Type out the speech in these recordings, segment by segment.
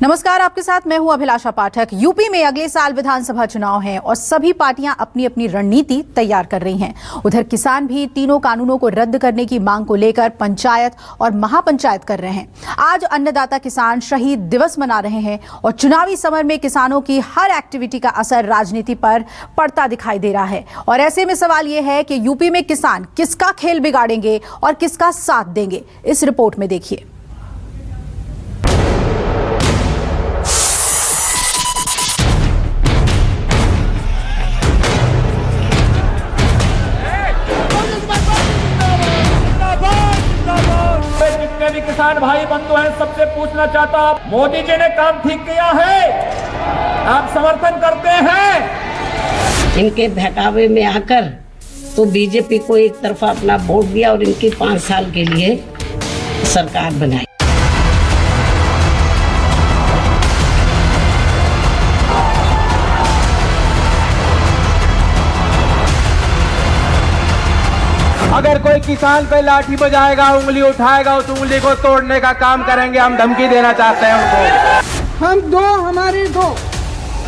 नमस्कार, आपके साथ मैं हूं अभिलाषा पाठक। यूपी में अगले साल विधानसभा चुनाव हैं और सभी पार्टियां अपनी अपनी रणनीति तैयार कर रही हैं। उधर किसान भी तीनों कानूनों को रद्द करने की मांग को लेकर पंचायत और महापंचायत कर रहे हैं। आज अन्नदाता किसान शहीद दिवस मना रहे हैं और चुनावी समर में किसानों की हर एक्टिविटी का असर राजनीति पर पड़ता दिखाई दे रहा है। और ऐसे में सवाल यह है कि यूपी में किसान किसका खेल बिगाड़ेंगे और किसका साथ देंगे। इस रिपोर्ट में देखिए। भी किसान भाई बंधु हैं, सबसे पूछना चाहता हूं, मोदी जी ने काम ठीक किया है? आप समर्थन करते हैं? इनके बहकावे में आकर तो बीजेपी को एक तरफा अपना वोट दिया और इनकी 5 साल के लिए सरकार बनाई। अगर कोई किसान पे लाठी बजाएगा, उंगली उठाएगा, उस उंगली को तोड़ने का काम करेंगे। हम धमकी देना चाहते हैं उनको। हमारे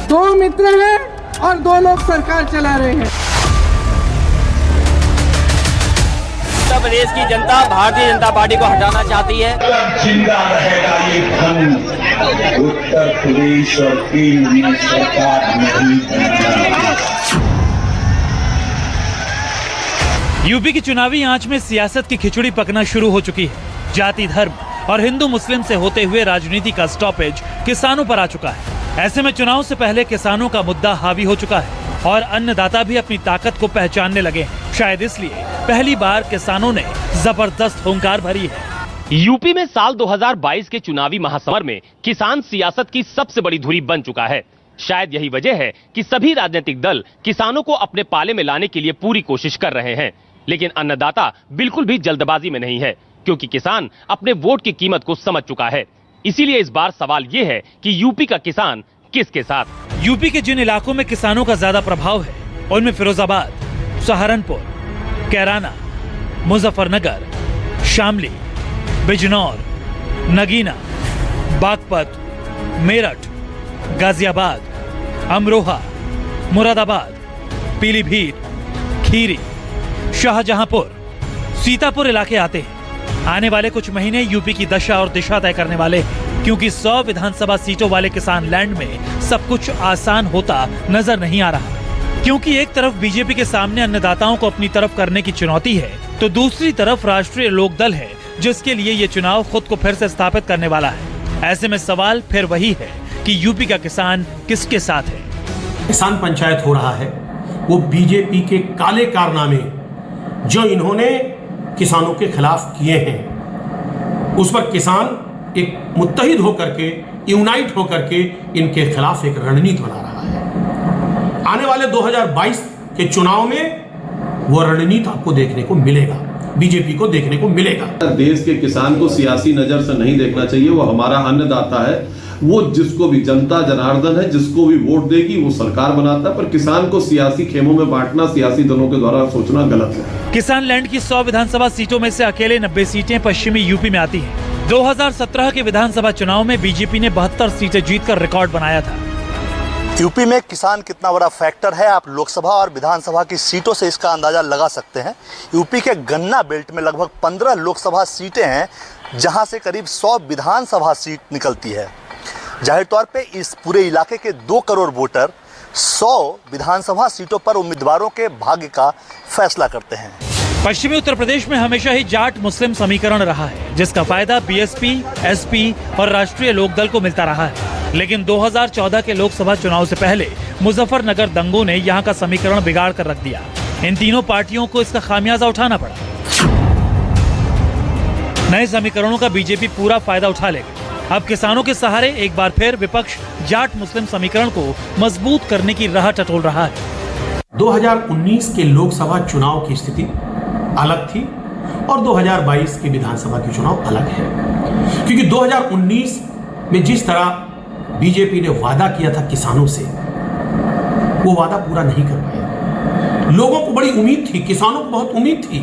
दो मित्र हैं और 2 लोग सरकार चला रहे हैं। उत्तर प्रदेश की जनता भारतीय जनता पार्टी को हटाना चाहती है। जिंदा रहेगा ये धन। उत्तर प्रदेश और केंद्र में सरकार नहीं। यूपी की चुनावी आंच में सियासत की खिचड़ी पकना शुरू हो चुकी है। जाति, धर्म और हिंदू मुस्लिम से होते हुए राजनीति का स्टॉपेज किसानों पर आ चुका है। ऐसे में चुनाव से पहले किसानों का मुद्दा हावी हो चुका है और अन्नदाता भी अपनी ताकत को पहचानने लगे हैं। शायद इसलिए पहली बार किसानों ने जबरदस्त हुंकार भरी है। यूपी में साल 2022 के चुनावी महासमर में किसान सियासत की सबसे बड़ी धुरी बन चुका है। शायद यही वजह है कि सभी राजनीतिक दल किसानों को अपने पाले में लाने के लिए पूरी कोशिश कर रहे हैं। लेकिन अन्नदाता बिल्कुल भी जल्दबाजी में नहीं है, क्योंकि किसान अपने वोट की कीमत को समझ चुका है। इसीलिए इस बार सवाल ये है कि यूपी का किसान किसके साथ। यूपी के जिन इलाकों में किसानों का ज्यादा प्रभाव है उनमें फिरोजाबाद, सहारनपुर, कैराना, मुजफ्फरनगर, शामली, बिजनौर, नगीना, बागपत, मेरठ, गाजियाबाद, अमरोहा, मुरादाबाद, पीलीभीत, खीरी, शाहजहांपुर, सीतापुर इलाके आते हैं। आने वाले कुछ महीने यूपी की दशा और दिशा तय करने वाले हैं, क्योंकि 100 विधानसभा सीटों वाले किसान लैंड में सब कुछ आसान होता नजर नहीं आ रहा। क्योंकि एक तरफ बीजेपी के सामने अन्नदाताओं को अपनी तरफ करने की चुनौती है, तो दूसरी तरफ राष्ट्रीय लोकदल है जिसके लिए ये चुनाव खुद को फिर से स्थापित करने वाला है। ऐसे में सवाल फिर वही है कि यूपी का किसान किसके साथ है। किसान पंचायत हो रहा है, वो बीजेपी के काले कारनामे जो इन्होंने किसानों के खिलाफ किए हैं, उस पर किसान एक मुत्तहिद होकर के, यूनाइट होकर के इनके खिलाफ एक रणनीति बना रहा है। आने वाले 2022 के चुनाव में वो रणनीति आपको देखने को मिलेगा, बीजेपी को देखने को मिलेगा। देश के किसान को सियासी नजर से नहीं देखना चाहिए। वो हमारा अन्नदाता है। वो जिसको भी जनता जनार्दन है, जिसको भी वोट देगी वो सरकार बनाता है। पर किसान को सियासी खेमों में बांटना सियासी दलों के द्वारा सोचना गलत है। किसान लैंड की 100 विधानसभा सीटों में से अकेले 90 सीटें पश्चिमी यूपी में आती हैं। 2017 के विधानसभा चुनाव में बीजेपी ने 72 सीटें जीतकर रिकॉर्ड बनाया था। यूपी में किसान कितना बड़ा फैक्टर है, आप लोकसभा और विधानसभा की सीटों से इसका अंदाजा लगा सकते हैं। यूपी के गन्ना बेल्ट में लगभग 15 लोकसभा सीटें हैं, जहां से करीब 100 विधानसभा सीट निकलती है। जाहिर तौर पे इस पूरे इलाके के 2 करोड़ वोटर 100 विधानसभा सीटों पर उम्मीदवारों के भाग्य का फैसला करते हैं। पश्चिमी उत्तर प्रदेश में हमेशा ही जाट मुस्लिम समीकरण रहा है, जिसका फायदा बीएसपी, एसपी और राष्ट्रीय लोकदल को मिलता रहा है। लेकिन 2014 के लोकसभा चुनाव से पहले मुजफ्फरनगर दंगों ने यहाँ का समीकरण बिगाड़ कर रख दिया। इन तीनों पार्टियों को इसका खामियाजा उठाना पड़ा। नए समीकरणों का बीजेपी पूरा फायदा उठा लेगा। अब किसानों के सहारे एक बार फिर विपक्ष जाट मुस्लिम समीकरण को मजबूत करने की राह टटोल रहा है। 2019 के लोकसभा चुनाव की स्थिति अलग थी और 2022 के विधानसभा के चुनाव अलग है, क्योंकि 2019 में जिस तरह बीजेपी ने वादा किया था किसानों से, वो वादा पूरा नहीं कर पाया। लोगों को बड़ी उम्मीद थी, किसानों को बहुत उम्मीद थी,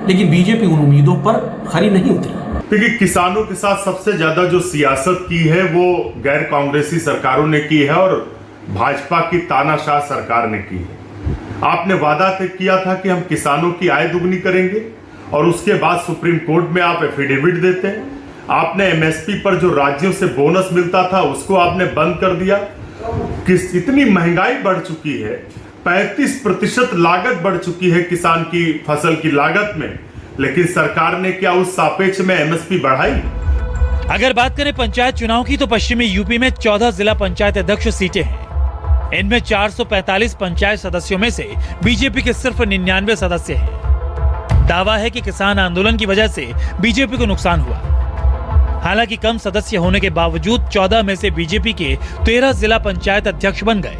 लेकिन बीजेपी उन उम्मीदों पर खरी नहीं उतरी। देखिए, किसानों के साथ सबसे ज्यादा जो सियासत की है वो गैर कांग्रेसी सरकारों ने की है और भाजपा की तानाशाह सरकार ने की है। आपने वादा किया था कि हम किसानों की आय दुगनी करेंगे और उसके बाद सुप्रीम कोर्ट में आप एफिडेविट देते हैं। आपने एमएसपी पर जो राज्यों से बोनस मिलता था उसको आपने बंद कर दिया। इतनी महंगाई बढ़ चुकी है, 35% लागत बढ़ चुकी है किसान की फसल की लागत में, लेकिन सरकार ने क्या उस सापेक्ष में एमएसपी बढ़ाई? अगर बात करें पंचायत चुनाव की तो पश्चिमी यूपी में 14 जिला पंचायत अध्यक्ष सीटें हैं। इनमें 445 पंचायत सदस्यों में से बीजेपी के सिर्फ 99 सदस्य हैं। दावा है कि किसान आंदोलन की वजह से बीजेपी को नुकसान हुआ। हालांकि कम सदस्य होने के बावजूद 14 में से बीजेपी के 13 जिला पंचायत अध्यक्ष बन गए।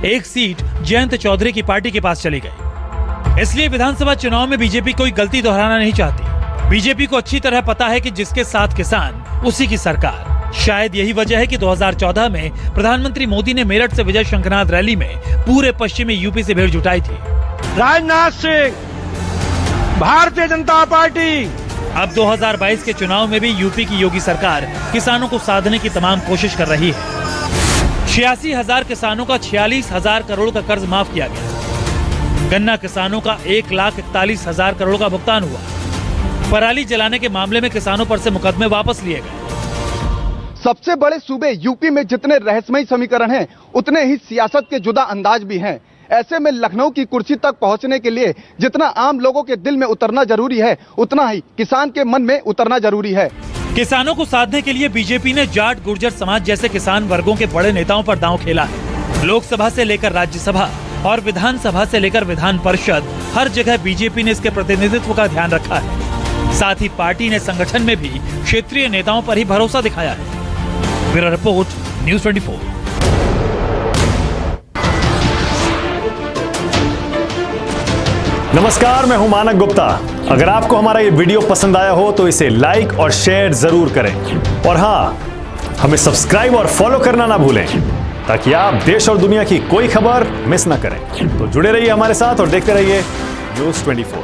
एक सीट जयंत चौधरी की पार्टी के पास चली गई। इसलिए विधानसभा चुनाव में बीजेपी कोई गलती दोहराना नहीं चाहती। बीजेपी को अच्छी तरह पता है कि जिसके साथ किसान उसी की सरकार। शायद यही वजह है कि 2014 में प्रधानमंत्री मोदी ने मेरठ से विजय शंखनाथ रैली में पूरे पश्चिमी यूपी से भीड़ जुटाई थी। राजनाथ सिंह, भारतीय जनता पार्टी। अब 2022 के चुनाव में भी यूपी की योगी सरकार किसानोों को साधने की तमाम कोशिश कर रही है। 86,000 किसानों का 46,000 करोड़ का कर्ज माफ किया गया। गन्ना किसानों का 1,41,000 करोड़ का भुगतान हुआ। पराली जलाने के मामले में किसानों पर से मुकदमे वापस लिए गए। सबसे बड़े सूबे यूपी में जितने रहस्यमयी समीकरण हैं, उतने ही सियासत के जुदा अंदाज भी हैं। ऐसे में लखनऊ की कुर्सी तक पहुंचने के लिए जितना आम लोगों के दिल में उतरना जरूरी है, उतना ही किसान के मन में उतरना जरूरी है। किसानों को साधने के लिए बीजेपी ने जाट गुर्जर समाज जैसे किसान वर्गों के बड़े नेताओं पर दांव खेला है। लोकसभा से लेकर राज्यसभा और विधानसभा से लेकर विधान परिषद, हर जगह बीजेपी ने इसके प्रतिनिधित्व का ध्यान रखा है। साथ ही पार्टी ने संगठन में भी क्षेत्रीय नेताओं पर ही भरोसा दिखाया है। Bureau report, news 24। नमस्कार, मैं हूं मानक गुप्ता। अगर आपको हमारा ये वीडियो पसंद आया हो तो इसे लाइक और शेयर जरूर करें। और हाँ, हमें सब्सक्राइब और फॉलो करना ना भूलें ताकि आप देश और दुनिया की कोई खबर मिस ना करें। तो जुड़े रहिए हमारे साथ और देखते रहिए न्यूज़ 24।